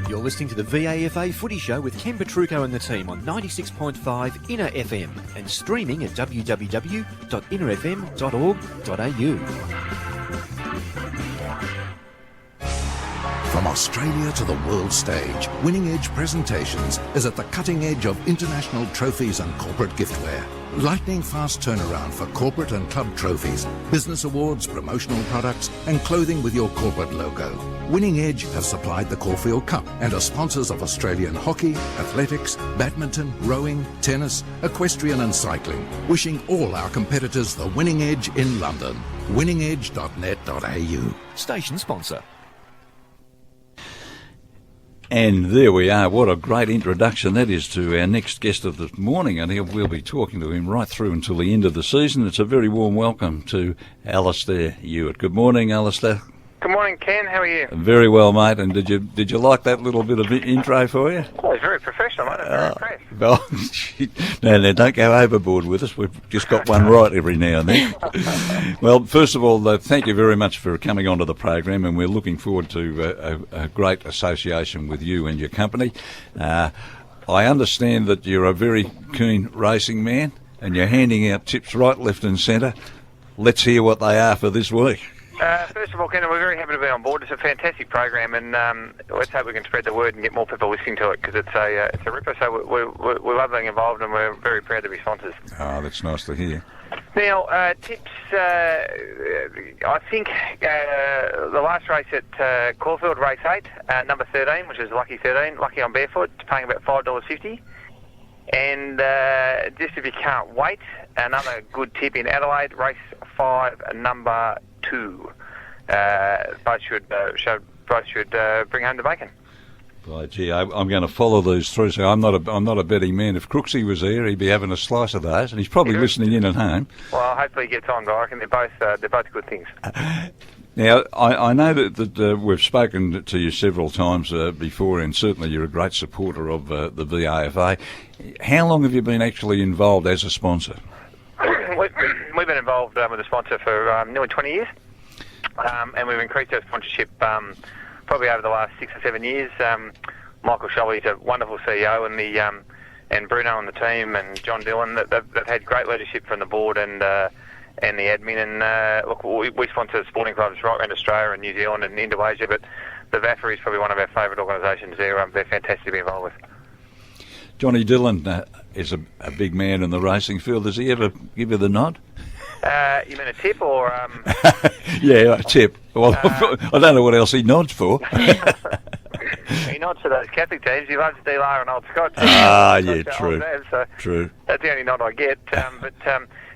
You're listening to the VAFA Footy Show with Ken Petrucco and the team on 96.5 Inner FM and streaming at www.innerfm.org.au. From Australia to the world stage, Winning Edge Presentations is at the cutting edge of international trophies and corporate giftware. Lightning fast turnaround for corporate and club trophies, business awards, promotional products, and clothing with your corporate logo. Winning Edge have supplied the Caulfield Cup and are sponsors of Australian hockey, athletics, badminton, rowing, tennis, equestrian and cycling. Wishing all our competitors the winning edge in London. winningedge.net.au. Station sponsor. And there we are. What a great introduction that is to our next guest of the morning, and we'll be talking to him right through until the end of the season. It's a very warm welcome to Alistair Ewart. Good morning, Alistair. Good morning, Ken. How are you? Very well, mate. And did you like that little bit of intro for you? Oh, it's very professional, mate. I'm very impressed. Well, no, don't go overboard with us. We've just got one right every now and then. Well, first of all, thank you very much for coming onto the program, and we're looking forward to a great association with you and your company. I understand that you're a very keen racing man, and you're handing out tips right, left and centre. Let's hear what they are for this week. First of all, Ken, we're very happy to be on board. It's a fantastic program, and let's hope we can spread the word and get more people listening to it, because it's a ripper. So we love being involved, and we're very proud to be sponsors. Oh, that's nice to hear. Now, tips. I think the last race at Caulfield, race 8, number 13, which is Lucky 13, Lucky on Barefoot, paying about $5.50. And just if you can't wait, another good tip in Adelaide, race 5, number 2. Both should bring home the bacon. Well, gee, I'm going to follow these through. So I'm not a betting man. If Crooksy was here, he'd be having a slice of those, and he's probably listening in at home. Well, hopefully he gets on. But I reckon they're both good things. Now, I know that we've spoken to you several times before, and certainly you're a great supporter of the VAFA. How long have you been actually involved as a sponsor? We've been involved with a sponsor for nearly 20 years, and we've increased our sponsorship probably over the last 6 or 7 years. Michael Sholly's a wonderful CEO, and Bruno and the team, and John Dillon, they've had great leadership from the board and the admin. And look, we sponsor sporting clubs right around Australia and New Zealand and Indonesia, but the VAFA is probably one of our favourite organisations. They're fantastic to be involved with. Johnny Dillon is a big man in the racing field. Does he ever give you the nod? You mean a tip or? Yeah, a tip. Well, I don't know what else he nods for. He nods to those Catholic teams. He loves DLR and Old Scott. Yeah, true. True. That's the only nod I get.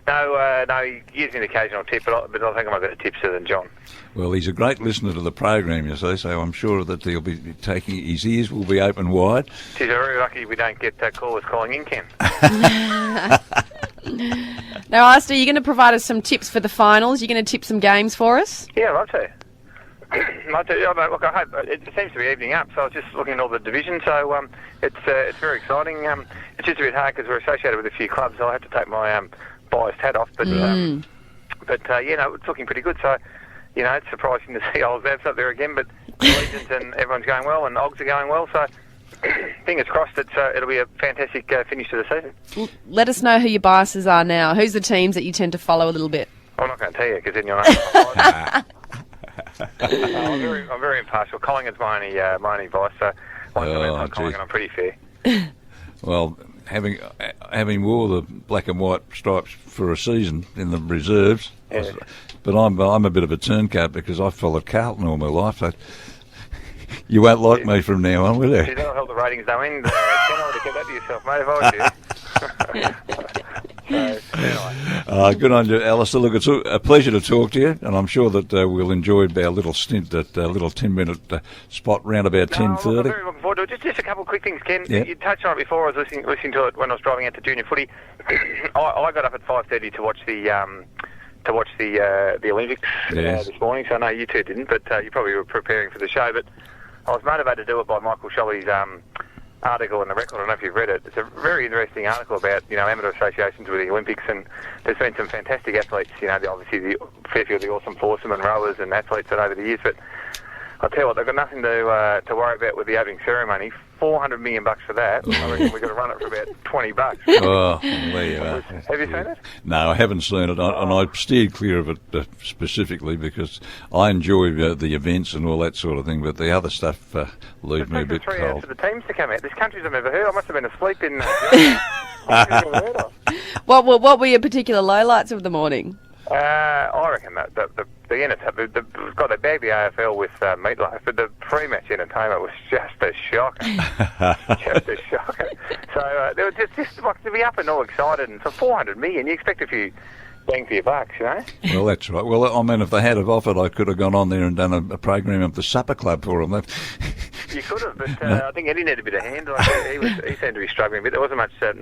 No, he gives me an occasional tip, but I think I'm a better tipster than John. Well, he's a great listener to the program, you see, so I'm sure that he'll be taking, his ears will be open wide. He's very lucky we don't get callers calling in, Ken. Now, Alistair, you're going to provide us some tips for the finals. You're going to tip some games for us? Yeah, I'd love to. Look, I hope it seems to be evening up, so I was just looking at all the divisions, so it's very exciting. It's just a bit hard because we're associated with a few clubs, so I have to take my biased hat off, but it's looking pretty good. So, it's surprising to see Old Zavs up there again, but Legions and everyone's going well, and Ogs are going well. So, fingers crossed, it'll be a fantastic finish to the season. Let us know who your biases are now. Who's the teams that you tend to follow a little bit? I'm not going to tell you because then you'll know. I'm very impartial. Collingwood's my only vice, so I'm pretty fair. Well, having wore the black and white stripes for a season in the reserves, yeah. But I'm a bit of a turncoat because I've followed Carlton all my life. So you won't like me from now on, will you? You don't help the ratings though, in. I would have kept that to yourself, mate, if I was you. Good on you, Alistair. Look, it's a pleasure to talk to you, and I'm sure that we'll enjoy our little stint at a little 10-minute spot round about 10:30. I'm very looking forward to it. Just a couple of quick things, Ken. Yeah. You touched on it before. I was listening to it when I was driving out to junior footy. I got up at 5:30 to watch the Olympics this morning. So I know you two didn't, but you probably were preparing for the show. But I was motivated to do it by Michael Sholly's article in the Record. I don't know if you've read it. It's a very interesting article about amateur associations with the Olympics, and there's been some fantastic athletes. Obviously the Fairfield, the Awesome Foursome and rowers and athletes over the years. But I'll tell you what, they've got nothing to worry about with the opening ceremony. $400 million for that. I reckon we've got to run it for about $20. Oh, there you are. Have you seen it? No, I haven't seen it, and I steered clear of it specifically because I enjoy the events and all that sort of thing, but the other stuff leaves me a bit 3 hours cold. for the teams to come out. This country's I've never heard. I must have been asleep in... What were your particular lowlights of the morning? I reckon that the entertainment, we've got the baby AFL with Meatloaf, but the pre-match entertainment was just a shocker. Just a shocker. So they were just like to be up and all excited, and for $400 million, you expect a few bang for your bucks, you know? Well, that's right. Well, I mean, if they had have offered, I could have gone on there and done a program of the supper club for them. You could have, but I think Eddie needed a bit of hand. He seemed to be struggling a bit. There wasn't much to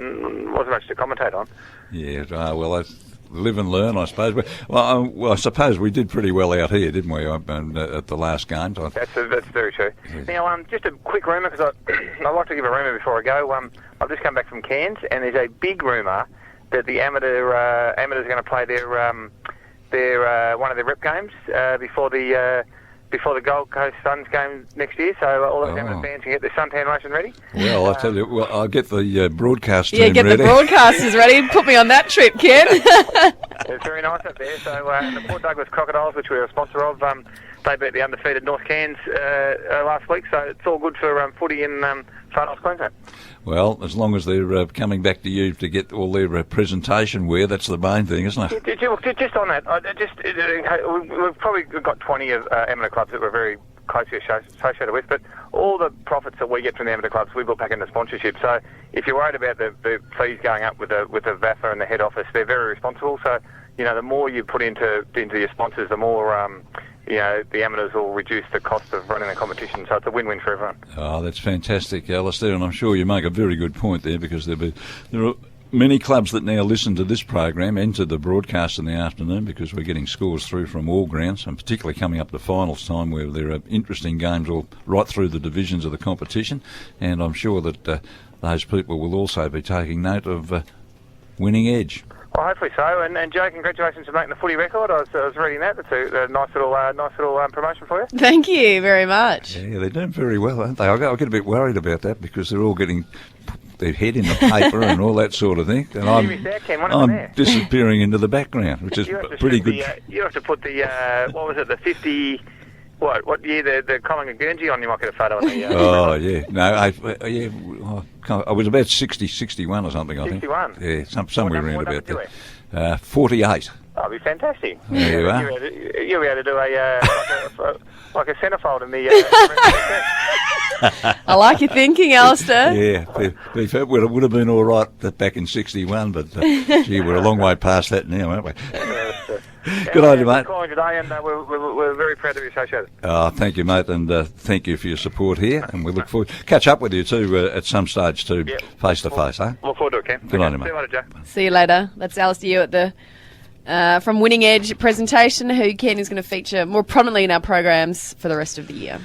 commentate on. Yeah, well, I live and learn, I suppose. Well, I suppose we did pretty well out here, didn't we, at the last game? That's very true. Yes. Now, just a quick rumour, because I like to give a rumour before I go. I've just come back from Cairns, and there's a big rumour that the amateurs are going to play their one of their rep games before the Gold Coast Suns game next year, so all those amateur fans can get their suntan lotion ready. Well, I tell you, I'll get the broadcast team ready. Yeah, get the broadcasters ready. Put me on that trip, Ken. It's very nice up there. So the Port Douglas Crocodiles, which we're a sponsor of, they beat the undefeated North Cairns last week, so it's all good for footy in Far North Queensland. Well, as long as they're coming back to you to get all their presentation wear, that's the main thing, isn't it? Just on that, we've probably got 20 of amateur clubs that we're very closely associated with, but all the profits that we get from the amateur clubs, we put back into sponsorship. So if you're worried about the fees going up with the VAFA and the head office, they're very responsible. So, the more you put into your sponsors, the more the amateurs will reduce the cost of running the competition, so it's a win-win for everyone. Oh, that's fantastic, Alistair, and I'm sure you make a very good point there, because there are many clubs that now listen to this program and to the broadcast in the afternoon, because we're getting scores through from all grounds, and particularly coming up to finals time where there are interesting games all right through the divisions of the competition, and I'm sure that those people will also be taking note of Winning Edge. Well, hopefully so. And Joe, congratulations for making the footy record. I was reading that. That's a nice little promotion for you. Thank you very much. Yeah, they're doing very well, aren't they? I get a bit worried about that because they're all getting their head in the paper and all that sort of thing. And I'm disappearing into the background, which is pretty good. You have to put the, what was it, the 50... What year the Collingwood Guernsey on? You might get a photo on the... Oh, yeah. No, I was about 60, 61 or something, I think. 61? Yeah, somewhere around about that. 48. That'll be fantastic. There you are. You'll be able to do like a centrefold in the... I like your thinking, Alistair. Yeah, it would have been all right back in 61, but gee, we're a long way past that now, aren't we? Good on you, mate. Calling today, and we're very proud to be associated. Thank you, mate, and thank you for your support here, and we look forward catch up with you too at some stage too, face to face, huh? Look forward to it, Ken. Good on you, mate. See you later, Joe. See you later. That's Alistair Ewart, from Winning Edge presentation, who Ken is going to feature more prominently in our programs for the rest of the year.